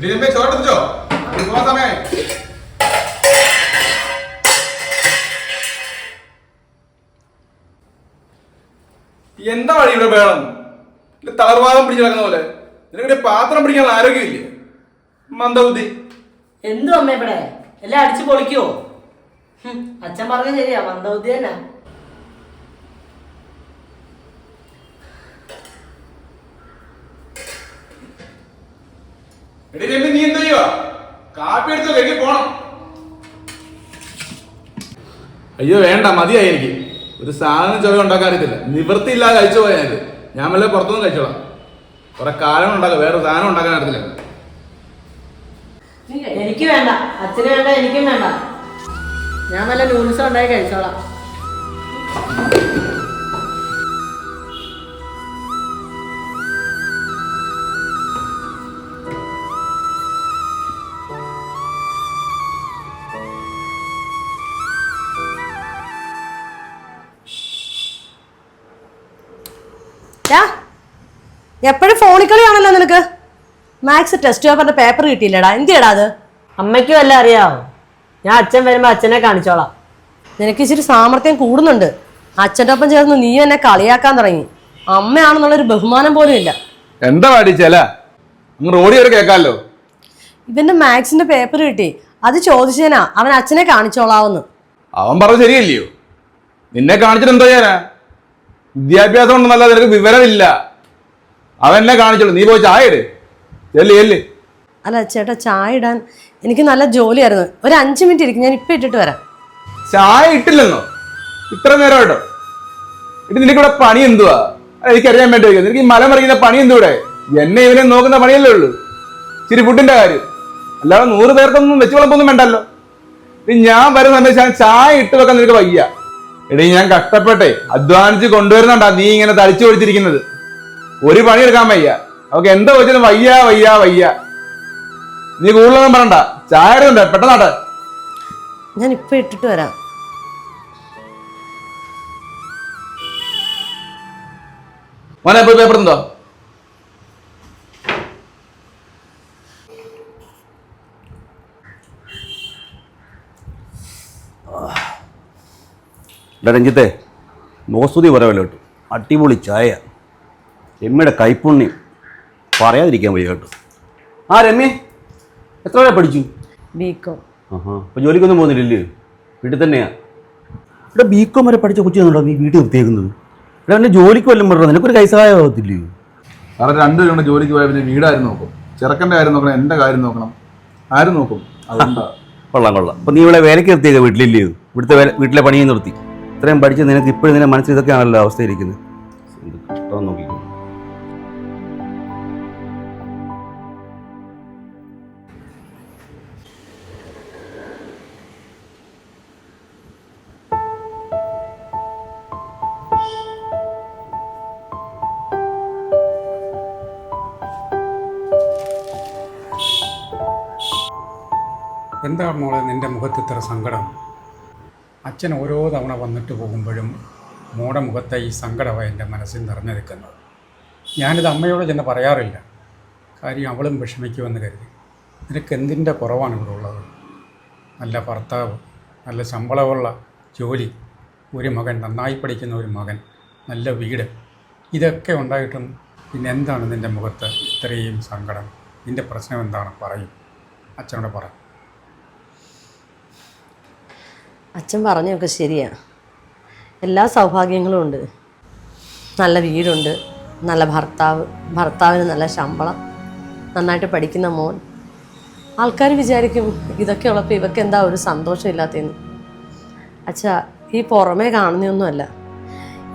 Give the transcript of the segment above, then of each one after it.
എന്താ വഴി ഇവിടെ വേണം? തളർവാദം പിടിച്ചു കിടക്കുന്ന പോലെ നിനക്ക് പാത്രം പിടിക്കാനുള്ള ആരോഗ്യമില്ലേ? മന്ദബുദ്ധി. എന്തു അമ്മ ഇവിടെ എല്ലാം അടിച്ചു പൊളിക്കുവോ? അച്ഛൻ പറഞ്ഞ ശരിയാ, മന്ദബുദ്ധി തന്നെ. നീ എന്താ ചെയ്യുക? കാപ്പി എടുത്ത് വെക്കി പോണം. അയ്യോ വേണ്ട, മതിയായിരിക്കും. ഒരു സാധനം ചുവ ഉണ്ടാക്കാൻ അറിയത്തില്ല. നിവൃത്തിയില്ലാതെ കഴിച്ചു പോയാൽ ഞാൻ വല്ല പുറത്തുനിന്ന് കഴിച്ചോളാം. കുറെ കാലം ഉണ്ടാക്കാം, വേറെ സാധനം ഉണ്ടാക്കാൻ അറിയത്തില്ല. എനിക്ക് വേണ്ട, അച്ഛന് വേണ്ട, എനിക്കും വേണ്ട. ഞാൻ വല്ല നൂഡിൽസ് ഉണ്ടാക്കി കഴിച്ചോളാം. എപ്പോഴും ഫോണിൽ കളിയാണല്ലോ നിനക്ക്. മാത്സ് ടെസ്റ്റ് പേപ്പറിന്റെ പേപ്പർ കിട്ടിയില്ലടാ, എന്തിയടാ അത്? അമ്മയ്ക്കും എല്ലാം അറിയാവോ? ഞാൻ അച്ഛൻ വരുമ്പോ അച്ഛനെ കാണിച്ചോളാം. നിനക്ക് ഇച്ചിരി സാമർത്ഥ്യം കൂടുന്നുണ്ട്. അച്ഛൻ്റെ ഒപ്പം ചേർന്ന് നീ എന്നെ കളിയാക്കാൻ തുടങ്ങി. അമ്മയാണെന്നുള്ളൊരു ബഹുമാനം പോലും ഇല്ല. എന്താ പാടിച്ചല്ല റോഡി വരെ കേക്കാലോ. ഇവന്റെ മാത്സിന്റെ പേപ്പർ കിട്ടി, അത് ചോദിച്ചേനാ അവൻ അച്ഛനെ കാണിച്ചോളാവെന്ന്. അവൻ പറഞ്ഞ ശരിയല്ലയോ? നിന്നെ കാണിച്ചിട്ട് എന്തോ ചെയ്യാനാ? വിദ്യാഭ്യാസം ഉണ്ടെന്നല്ല, നിനക്ക് വിവരമില്ല. അവൻ എന്നെ കാണിച്ചോളൂ. നീ പോയി ചായ ഇട്. ചെല്ല്. അല്ല ചേട്ടാ, ചായ ഇടാൻ എനിക്ക് നല്ല ജോലിയായിരുന്നു. ഒരു 5 മിനിറ്റ് ഇരിക്കും, ഞാൻ ഇപ്പൊ ഇട്ടിട്ട് വരാം. ചായ ഇട്ടില്ലെന്നോ? ഇത്ര നേരം കേട്ടോ. ഇത് നിനക്കിവിടെ പണി എന്തുവാ? എനിക്കറിയാൻ വേണ്ടി വയ്ക്കുക. നിനക്ക് ഈ മല മറിക്കുന്ന പണി എന്തുവിടെ? എന്നെ ഇവനെ നോക്കുന്ന പണിയല്ലേ ഉള്ളൂ. ഇച്ചിരി ഫുഡിന്റെ കാര്യം അല്ലാതെ 100 പേർക്കൊന്നും വെച്ച് വിളമ്പൊന്നും വേണ്ടല്ലോ. ഞാൻ വരുന്ന സമയത്ത് ഞാൻ ചായ ഇട്ട് വെക്കാൻ നിനക്ക് വയ്യ. എടീ, ഞാൻ കഷ്ടപ്പെട്ടെ അധ്വാനിച്ച് കൊണ്ടുവരുന്നുണ്ടാ നീ ഇങ്ങനെ തടിച്ചു പൊടിച്ചിരിക്കുന്നത്. ഒരു പണി എടുക്കാൻ വയ്യ. അവക്ക് എന്താ വെച്ചാലും വയ്യ. നീ കൂടുതലൊന്നും പറയണ്ട. ചായ ഇടുന്നുണ്ട്, പെട്ടെന്നാട്ടെ. ഞാൻ ഇപ്പൊ ഇട്ടിട്ട് വരാം. മോനെ പോയി പേപ്പർ എന്തോ? രഞ്ജിത്തെ, മോസ്തുതി പറയല്ലോ കേട്ടോ. അടിപൊളി ചായ, രമ്യയുടെ കൈപ്പുണ്യം പറയാതിരിക്കാൻ വയ്യ കേട്ടോ. ആ രമ്യ എത്ര വരെ പഠിച്ചു? ബികോം. അപ്പോൾ ജോലിക്കൊന്നും പോകുന്നില്ലല്ലേ? വീട്ടിൽ തന്നെയാ? ഇവിടെ ബികോം വരെ പഠിച്ച കൊച്ചിന്നുണ്ടോ നീ വീട്ടിൽ നിർത്തിയേക്കുന്നത്? ഇവിടെ എൻ്റെ ജോലിക്ക് വല്ലതും പറഞ്ഞോ, നിനക്കൊരു കൈസഹായം ആകത്തില്ലയോ? കാരണം 2 പേരും ജോലിക്ക് പോയാൽ പിന്നെ വീടാരും നോക്കും, ചെറുക്കൻ്റെ കാര്യം നോക്കണം, എൻ്റെ കാര്യം നോക്കണം, ആരും നോക്കും. അതുകൊണ്ടാ. കൊള്ളാം. അപ്പോൾ നീ ഇവിടെ വേലയ്ക്ക് നിർത്തിയേക്കുക വീട്ടിലില്ലയോ? വീട്ടിലെ പണിയും നിർത്തി. ഇത്രയും പഠിച്ച് നിനക്ക് ഇപ്പോഴും നിന്റെ മനസ്സിൽ ഇതൊക്കെയാണല്ലോ അവസ്ഥയിരിക്കുന്നത്. എന്ത് കഷ്ടം നോക്കിക്കോ. എന്താ മോളെ നിൻ്റെ മുഖത്ത് ഇത്ര സങ്കടം? അച്ഛൻ ഓരോ തവണ വന്നിട്ട് പോകുമ്പോഴും മോടെ മുഖത്തെ ഈ സങ്കടമാണ് എൻ്റെ മനസ്സിൽ നിറഞ്ഞു നിൽക്കുന്നത്. ഞാനിത് അമ്മയോട് ചെന്ന് പറയാറില്ല, കാര്യം അവളും വിഷമിക്കുമെന്ന് കരുതി. നിനക്ക് എന്തിൻ്റെ കുറവാണ് ഇവിടെ ഉള്ളത്? നല്ല ഭർത്താവ്, നല്ല ശമ്പളമുള്ള ജോലി, ഒരു മകൻ, നന്നായി പഠിക്കുന്ന ഒരു മകൻ, നല്ല വീട്, ഇതൊക്കെ ഉണ്ടായിട്ടും പിന്നെ എന്താണ് നിൻ്റെ മുഖത്ത് ഇത്രയും സങ്കടം? നിൻ്റെ പ്രശ്നം എന്താണ്? പറയും, അച്ഛനോട് പറ. അച്ഛൻ പറഞ്ഞൊക്കെ ശരിയാണ്. എല്ലാ സൗഭാഗ്യങ്ങളും ഉണ്ട്. നല്ല വീടുണ്ട്, നല്ല ഭർത്താവിന് നല്ല ശമ്പളം, നന്നായിട്ട് പഠിക്കുന്ന മോൻ. ആൾക്കാർ വിചാരിക്കും ഇതൊക്കെ ഉള്ളപ്പോൾ ഇവർക്ക് എന്താ ഒരു സന്തോഷമില്ലാത്തതെന്ന്. അച്ഛാ, ഈ പുറമേ കാണുന്നതൊന്നുമല്ല.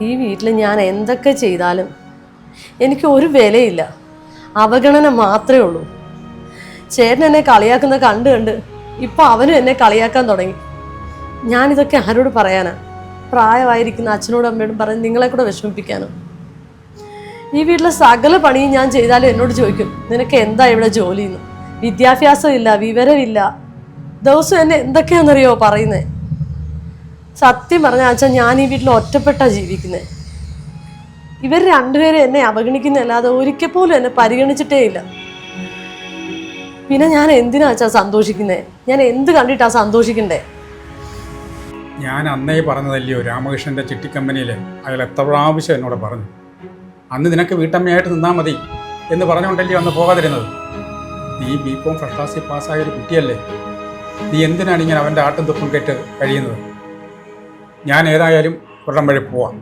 ഈ വീട്ടിൽ ഞാൻ എന്തൊക്കെ ചെയ്താലും എനിക്ക് ഒരു വിലയില്ല, അവഗണന മാത്രമേ ഉള്ളൂ. ചേട്ടൻ എന്നെ കളിയാക്കുന്നത് കണ്ട് ഇപ്പം അവനും എന്നെ കളിയാക്കാൻ തുടങ്ങി. ഞാനിതൊക്കെ ആരോട് പറയാനാ? പ്രായമായിരിക്കുന്ന അച്ഛനോടും അമ്മയോടും പറഞ്ഞ് നിങ്ങളെ കൂടെ വിഷമിപ്പിക്കാനോ? ഈ വീട്ടിലെ സകല പണിയും ഞാൻ ചെയ്താലും എന്നോട് ചോദിക്കും, നിനക്ക് എന്താ ഇവിടെ ജോലിയെന്ന്. വിദ്യാഭ്യാസം ഇല്ല, വിവരമില്ല. ദിവസം എന്നെ എന്തൊക്കെയാണെന്നറിയോ പറയുന്നത്? സത്യം പറഞ്ഞാൽ അച്ഛൻ, ഞാൻ ഈ വീട്ടിൽ ഒറ്റപ്പെട്ടാ ജീവിക്കുന്നത്. ഇവർ 2 പേരും എന്നെ അവഗണിക്കുന്നതല്ലാതെ ഒരിക്കൽ പോലും എന്നെ പരിഗണിച്ചിട്ടേ ഇല്ല. പിന്നെ ഞാൻ എന്തിനാ അച്ഛാ സന്തോഷിക്കുന്നേ? ഞാൻ എന്ത് കണ്ടിട്ടാ സന്തോഷിക്കണ്ടേ? ഞാൻ അന്നേ പറഞ്ഞതല്ലയോ രാമകൃഷ്ണൻ്റെ ചിട്ടിക്കമ്പനിയിൽ അയാൾ എത്ര പ്രാവശ്യം എന്നോട് പറഞ്ഞു, അന്ന് നിനക്ക് വീട്ടമ്മയായിട്ട് നിന്നാൽ മതി എന്ന് പറഞ്ഞുകൊണ്ടല്ലേ അന്ന് പോകാതിരുന്നത്. നീ ബികോം ഫസ്റ്റ് ക്ലാസ്സിൽ പാസ്സായ ഒരു കുട്ടിയല്ലേ, നീ എന്തിനാണ് ഇങ്ങനെ അവൻ്റെ ആട്ടും തുപ്പും കേട്ട് കഴിയുന്നത്? ഞാൻ ഏതായാലും ഒരിടം വഴി പോവാം.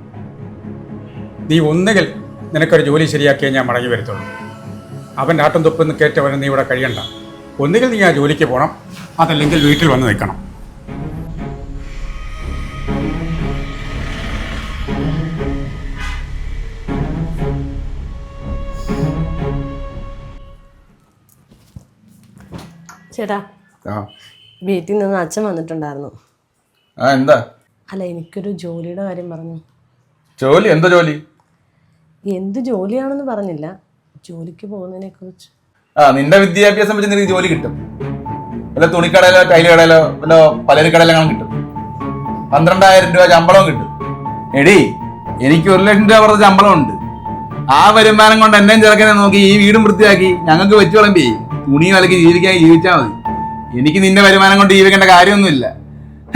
നീ ഒന്നുകിൽ നിനക്കൊരു ജോലി ശരിയാക്കിയേ ഞാൻ മടങ്ങി വരത്തുള്ളൂ. അവൻ്റെ ആട്ടും തുപ്പെന്ന് കേട്ടവന് നീ ഇവിടെ കഴിയണ്ട. ഒന്നുകിൽ നീ ആ ജോലിക്ക് പോകണം, അതല്ലെങ്കിൽ വീട്ടിൽ വന്ന് നിൽക്കണം. ചേട്ടാ, ആ വീട്ടിൽ നിന്ന് അച്ഛൻ വന്നിട്ടുണ്ടായിരുന്നു. ആ എന്താ? അല്ല, എനിക്കൊരു ജോലിയുടെ കാര്യം പറഞ്ഞു. ജോലി? എന്താ ജോലി? എന്ത് ജോലിയാണെന്ന് പറഞ്ഞില്ല, ജോലിക്ക് പോകുന്നതിനെ കുറിച്ച്. ആ നിന്റെ വിദ്യാഭ്യാസം വെച്ച് നിനക്ക് ജോലി കിട്ടും. വല്ല തുണിക്കടയിലോ ടൈല് കടയിലോ വല്ല പലചരക്കടയിലും കിട്ടും. 12,000 രൂപ ശമ്പളവും കിട്ടും. എടി, എനിക്ക് 1 ലക്ഷം രൂപ പുറത്ത് ശമ്പളം ഉണ്ട്. ആ വരുമാനം കൊണ്ട് എന്നെയും ചെറുക്കനെ നോക്കി ഈ വീടും വൃത്തിയാക്കി ഞങ്ങൾക്ക് വെച്ചു വിളമ്പി തുണി വിലക്ക് ജീവിക്കാൻ ജീവിച്ചാൽ മതി. എനിക്ക് നിന്റെ വരുമാനം കൊണ്ട് ജീവിക്കേണ്ട കാര്യമൊന്നുമില്ല.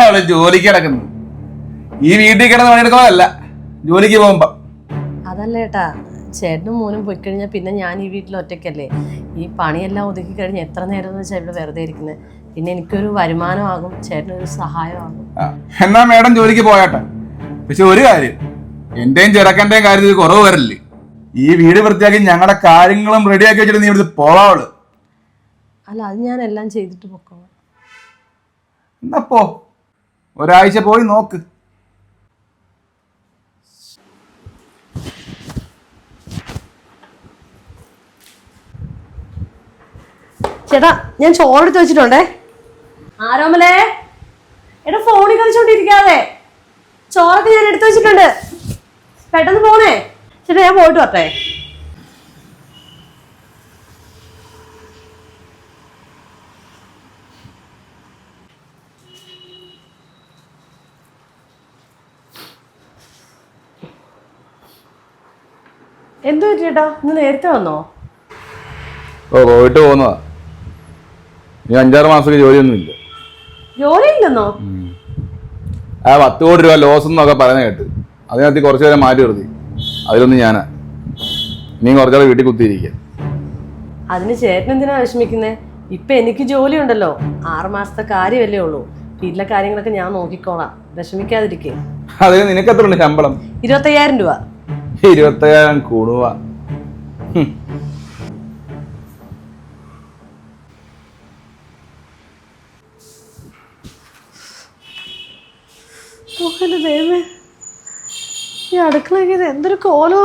അവള് ജോലിക്ക് കിടക്കുന്നു. ഈ വീട്ടിൽ കിടന്ന് പണിയെടുക്കുന്നതല്ല, ജോലിക്ക് പോകുമ്പോ. അതല്ല ചേട്ടാ, ചേട്ടനും മോനും പോയി കഴിഞ്ഞാൽ പിന്നെ ഞാൻ ഈ വീട്ടിൽ ഒറ്റയ്ക്കല്ലേ. ഈ പണിയെല്ലാം ഒതുക്കി കഴിഞ്ഞ് എത്ര നേരം എന്ന് വെച്ചാൽ ഇവിടെ വെറുതെ ഇരിക്കുന്നത്. പിന്നെ എനിക്കൊരു വരുമാനമാകും, ചേട്ടനൊരു സഹായമാകും. എന്നാ മേഡം ജോലിക്ക് പോയാട്ടെ. പക്ഷെ ഒരു കാര്യം, എന്റെയും ചെറുക്കന്റെയും കാര്യത്തിൽ കുറവ് വരല്ലേ. ഈ വീട് വൃത്തിയാക്കി ഞങ്ങളുടെ കാര്യങ്ങളും റെഡിയാക്കി വെച്ചിട്ട് നീ ഇവിടുത്തെ പോളാവള്. അല്ല, അത് ഞാൻ എല്ലാം ചെയ്തിട്ട് പൊക്കോളാം. എന്നാ പോ, ഒരാഴ്ച പോയി നോക്ക്. ചേട്ടാ, ഞാൻ ചോറെടുത്ത് വെച്ചിട്ടുണ്ടേ. ആരോമലേ, എടാ ഫോണിൽ കളിച്ചോണ്ടിരിക്കാതെ ചോറൊക്കെ ഞാൻ എടുത്തു വെച്ചിട്ടുണ്ട്. പെട്ടെന്ന് പോണേ. ചേട്ടാ, ഞാൻ പോയിട്ട് വരട്ടെ. എന്തു പറ്റി ചേട്ടാ, ഇന്ന് നേരത്തെ വന്നോ? ഓ, പോയിട്ട് പോകുന്നതാ. നീ 5-6 മാസത്തേക്ക് ജോലിയൊന്നുമില്ല. ജോലി ഇല്ലെന്നോ? ആ 10 കോടി രൂപ ലോസ് എന്നൊക്കെ പറയുന്നത് കേട്ട് അതിനകത്ത് കുറച്ചു നേരം മാറ്റി നിർത്തി. അതിലൊന്നും ഞാനാ. നീ കുറച്ചാൾ വീട്ടിൽ കുത്തിയിരിക്കുക. അതിന് ചേട്ടൻ എന്തിനാ വിഷമിക്കുന്നേ? ഇപ്പൊ എനിക്ക് ജോലി ഉണ്ടല്ലോ. 6 മാസത്തെ കാര്യമല്ലേ ഉള്ളൂ. വീട്ടിലെ കാര്യങ്ങളൊക്കെ ഞാൻ നോക്കിക്കോളാം, വിഷമിക്കാതിരിക്കേ. അതിന് നിനക്ക് എത്ര ഉണ്ട് ശമ്പളം? 25,000 രൂപ. 25,000 കൂടുക. ദൈവമേ, ഈ അടുക്കളയ്ക്ക് ഇത് എന്തൊരു കോലോ!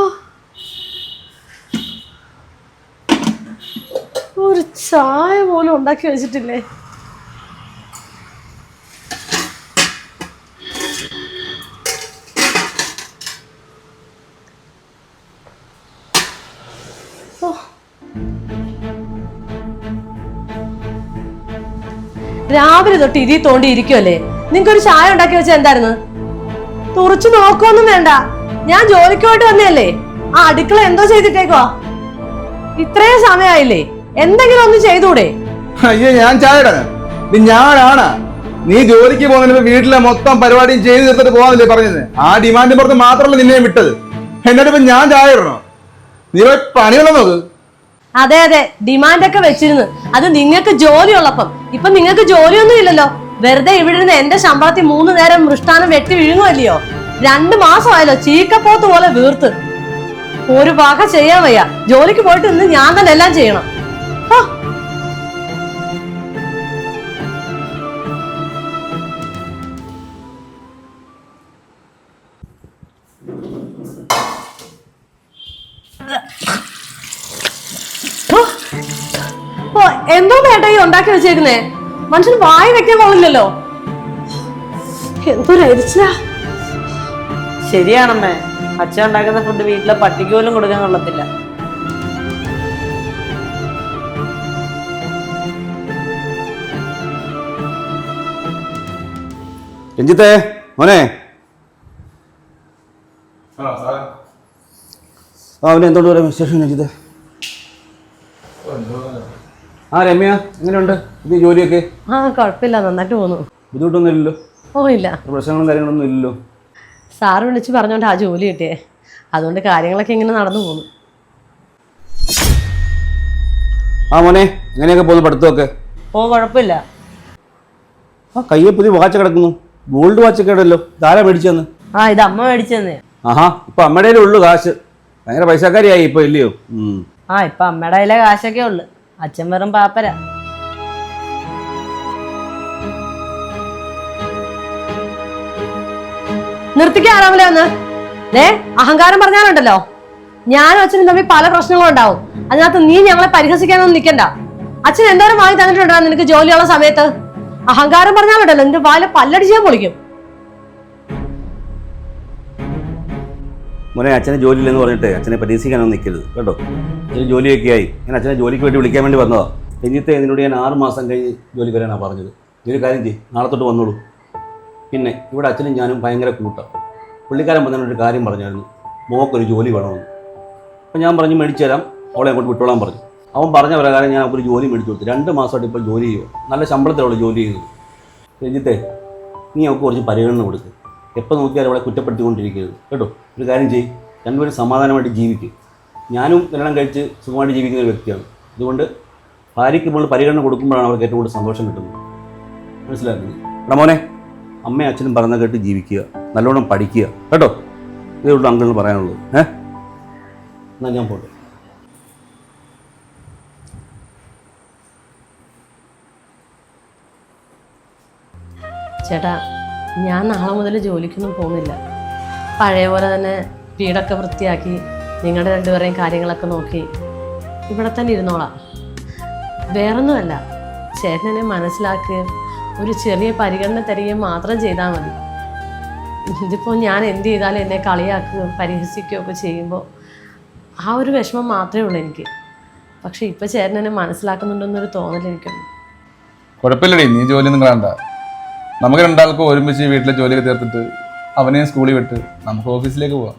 ഒരു ചായ പോലും ഉണ്ടാക്കി വെച്ചിട്ടില്ലേ. രാവിലെ തൊട്ട് ഇരി തോണ്ടി ഇരിക്കുമല്ലേ. നിങ്ങൾക്കൊരു ചായ ഉണ്ടാക്കി വെച്ചാൽ എന്തായിരുന്നു? തുറച്ചു നോക്കൊന്നും വേണ്ട. ഞാൻ ജോലിക്ക് പോയിട്ട് വന്നതല്ലേ. ആ അടുക്കള എന്തോ ചെയ്തിട്ടേക്കോ? ഇത്രയും സമയമായില്ലേ, എന്തെങ്കിലും ഒന്ന് ചെയ്തൂടെ? അയ്യോ, ഞാൻ ചായ ഇടാനാ? ഞാനാണ്. നീ ജോലിക്ക് പോകുന്നതിന് വീട്ടിലെ മൊത്തം പരിപാടിയും ചെയ്ത് തീർത്തിട്ട് പോകാനല്ലേ പറഞ്ഞത്? ആ ഡിമാൻഡ് പുറത്ത് മാത്രമല്ല നിന്നെ വിട്ടത്. എന്നിട്ട് ഇപ്പൊ ഞാൻ ചായ ഇടണോ? നീ പണിയുള്ള നോക്ക്. അതെ അതെ, ഡിമാൻഡൊക്കെ വെച്ചിരുന്നു. അത് നിങ്ങൾക്ക് ജോലി ഉള്ളപ്പം. ഇപ്പൊ നിങ്ങൾക്ക് ജോലിയൊന്നും ഇല്ലല്ലോ. വെറുതെ ഇവിടെ ഇരുന്ന് എന്റെ ശമ്പളത്തിൽ 3 നേരം മൃഷ്ടാനം വെട്ടി വിഴുങ്ങുമല്ലയോ. 2 മാസമായല്ലോ ചീക്കപ്പോത്ത് പോലെ വീർത്ത്. ഒരു വക ചെയ്യാൻ വയ്യ. ജോലിക്ക് പോയിട്ട് ഇന്ന് ഞാൻ തന്നെ എല്ലാം ചെയ്യണം. എന്തോ നേട്ടാ ഈ ഉണ്ടാക്കി വെച്ചേക്കുന്നേ? മനുഷ്യന് വായി വെക്കാൻ കൊള്ളില്ലല്ലോ. എന്തോ അരിച്ചാ. ശരിയാണമ്മേ, അച്ഛൻ ഉണ്ടാക്കുന്ന ഫുഡ് വീട്ടിലെ പട്ടിക്ക് പോലും കൊടുക്കാൻ കൊള്ളത്തില്ല. രഞ്ജിത്തേ മോനെ, അവന് എന്തുകൊണ്ട് പറയാം വിശേഷം രഞ്ജിത്തെ? ആ രമ്യ എങ്ങനെയുണ്ട് ഇത് ജോലിയൊക്കെ? ആ കുഴപ്പമില്ല, നന്നായിട്ട് പോകുന്നു. ബുദ്ധിമുട്ടൊന്നും ഇല്ലല്ലോ? ഓ ഇല്ല, പ്രശ്നങ്ങളും കാര്യങ്ങളൊന്നും ഇല്ലല്ലോ? സാറ് വിളിച്ച് പറഞ്ഞോണ്ട് ആ ജോലി കിട്ടിയേ, അതുകൊണ്ട് കാര്യങ്ങളൊക്കെ ഇങ്ങനെ നടന്നു പോകുന്നു. ആ മോനെ എങ്ങനെയൊക്കെ പോകുന്നു പഠിത്തമൊക്കെ? ഓ കുഴപ്പമില്ല. ആ കയ്യെ പുതിയ വാച്ച് കിടക്കുന്നു, ഗോൾഡ് വാച്ചൊക്കെ ഉണ്ടല്ലോ, ഇതാരാ മേടിച്ചെന്ന്? ആ ഇത് അമ്മ മേടിച്ചെന്നേ. ആഹാ ഇപ്പൊ അമ്മയുടെ ഉള്ളു കാശ്, ഭയങ്കര പൈസക്കാരിയായി ഇപ്പൊ ഇല്ലയോ? ആ ഇപ്പൊ അമ്മയുടെ കയ്യിലെ കാശൊക്കെ ഉള്ളു, അച്ഛൻ വെറും പാപ്പര. നിർത്തിക്കാറാവില്ല ഒന്ന്. അഹങ്കാരം പറഞ്ഞാലുണ്ടല്ലോ, ഞാനും അച്ഛനും തമ്മിൽ പല പ്രശ്നങ്ങളും ഉണ്ടാവും. അതിനകത്ത് നീ ഞങ്ങളെ പരിഹസിക്കാനൊന്നും നിൽക്കണ്ട. അച്ഛൻ എന്തോരം വാങ്ങി തന്നിട്ടുണ്ടോ നിനക്ക് ജോലിയുള്ള സമയത്ത്? അഹങ്കാരം പറഞ്ഞാലുണ്ടല്ലോ നിന്റെ വായിലെ പല്ലടിച്ചാൽ പൊളിക്കും. മോനെ അച്ഛനെ ജോലിയില്ലെന്ന് പറഞ്ഞിട്ട് അച്ഛനെ പരിഹസിക്കാനൊന്നും നിൽക്കരുത് കേട്ടോ. അച്ഛന് ജോലിയൊക്കെ ആയി, ഞാൻ അച്ഛനെ ജോലിക്ക് വേണ്ടി വിളിക്കാൻ വേണ്ടി വന്നതാ. എന്നിട്ട് എന്നോട് ഞാൻ 6 മാസം കഴിഞ്ഞ് ജോലിക്ക് വരാനാണ് പറഞ്ഞത്. ഒരു കാര്യം ചെയ്യും, നാളെ തൊട്ട് വന്നോളൂ. പിന്നെ ഇവിടെ അച്ഛനും ഞാനും ഭയങ്കര കൂട്ടാണ്. പുള്ളിക്കാരൻ വന്നതിനൊരു കാര്യം പറഞ്ഞായിരുന്നു, മോക്കൊരു ജോലി വേണമെന്ന്. അപ്പോൾ ഞാൻ പറഞ്ഞു മേടിച്ചു തരാം, അവളെ അങ്ങോട്ട് വിട്ടോളാൻ പറഞ്ഞു. അവൻ പറഞ്ഞ പ്രകാരം ഞാൻ ഒരു ജോലി മേടിച്ചു കൊടുത്തു. 2 മാസമായിട്ട് ഇപ്പോൾ ജോലി ചെയ്യുക, നല്ല ശമ്പളത്തിലുള്ള ജോലി ചെയ്യുന്നത്. രഞ്ജിത്തെ നീ അവൾക്ക് കുറച്ച് പരിഗണന കൊടുക്കുക. എപ്പോൾ നോക്കിയാലും അവളെ കുറ്റപ്പെടുത്തിക്കൊണ്ടിരിക്കരുത് കേട്ടോ. ഒരു കാര്യം ചെയ്യും, രണ്ടുപേരും സമാധാനമായിട്ട് ജീവിക്കും. ഞാനും കല്യാണം കഴിച്ച് സുഖമായിട്ട് ജീവിക്കുന്ന ഒരു വ്യക്തിയാണ്. അതുകൊണ്ട് ഭാര്യയ്ക്ക് നമ്മൾ പരിഗണന കൊടുക്കുമ്പോഴാണ് അവർക്ക് ഏറ്റവും കൂടുതൽ സന്തോഷം കിട്ടുന്നത്. മനസ്സിലാക്കുന്നത്? എടാ മോനെ, അമ്മയും അച്ഛനും പറഞ്ഞ കേട്ട് ജീവിക്കുക, നല്ലോണം പഠിക്കുക കേട്ടോ. ഇതേ ഉള്ളൂ അങ്കിളിന് പറയാനുള്ളത്. എന്നാൽ ഞാൻ പോട്ടെ. ചേട്ടാ, ഞാൻ നാളെ മുതൽ ജോലിക്കൊന്നും പോകുന്നില്ല. പഴയ പോലെ തന്നെ വീടൊക്കെ വൃത്തിയാക്കി നിങ്ങളുടെ രണ്ടുപേരെയും കാര്യങ്ങളൊക്കെ നോക്കി ഇവിടെ തന്നെ ഇരുന്നോളാം. വേറൊന്നുമല്ല, ചേട്ടനെ മനസ്സിലാക്കുകയും ഒരു ചെറിയ പരിഗണന തരികയും മാത്രം ചെയ്താൽ മതി. ഇതിപ്പോൾ ഞാൻ എന്ത് ചെയ്താലും എന്നെ കളിയാക്കുകയോ പരിഹസിക്കുകയോ ഒക്കെ ചെയ്യുമ്പോൾ ആ ഒരു വിഷമം മാത്രമേ ഉള്ളൂ എനിക്ക്. പക്ഷെ ഇപ്പം ചേട്ടനെ മനസ്സിലാക്കുന്നുണ്ടെന്നൊരു തോന്നൽ എനിക്കുണ്ട്. കുഴപ്പമില്ലടി, നീ ജോലിയൊന്നും കാണണ്ട. നമുക്ക് രണ്ടാൾക്കും ഒരുമിച്ച് വീട്ടിലെ ജോലിയൊക്കെ തീർത്തിട്ട് അവനെയും സ്കൂളിൽ വിട്ട് നമുക്ക് ഓഫീസിലേക്ക് പോവാം.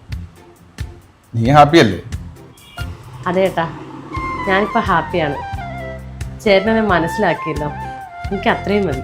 നീ ഹാപ്പിയല്ലേ? അതെ ഏട്ടാ, ഞാനിപ്പോൾ ഹാപ്പിയാണ്. ചേട്ടനെ മനസ്സിലാക്കിയല്ലോ, എനിക്ക് അത്രയും മതി.